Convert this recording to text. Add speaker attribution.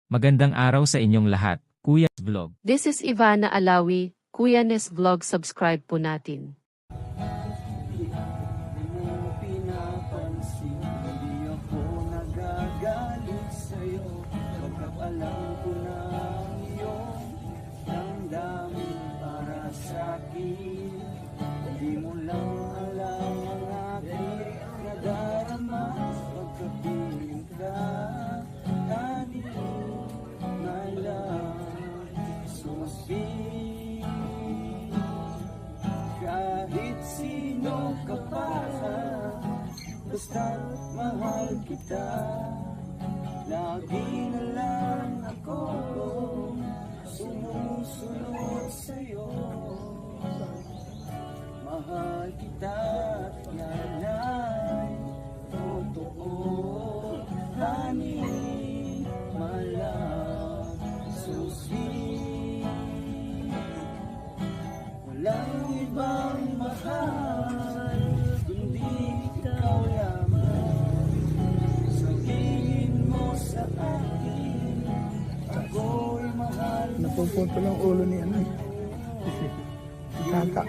Speaker 1: Magandang araw sa inyong lahat, Kuya Vlog.
Speaker 2: This is Ivana Alawi, Kuya Nes Vlog, subscribe po natin.
Speaker 3: Hindi mo pinapansin, hindi ako nagagalit sa'yo, pagkat alam ko na ang iyong damdamin para sa'kin. Hindi mo lang alam ang aking nadarama, pagkapiling ka, honey, my love, so sweet. Kahit sino ka pa, basta't mahal kita, lagi na lang ako sumusunod sa'yo. Mahal kita at yan ay totoo, honey, my love, so sweet. Walang ibang mahal, kundi ikaw lamang. Sabihin mo sa akin, ako'y mahal mo.
Speaker 4: Napupunto lang ulo ni ano eh. Kaka.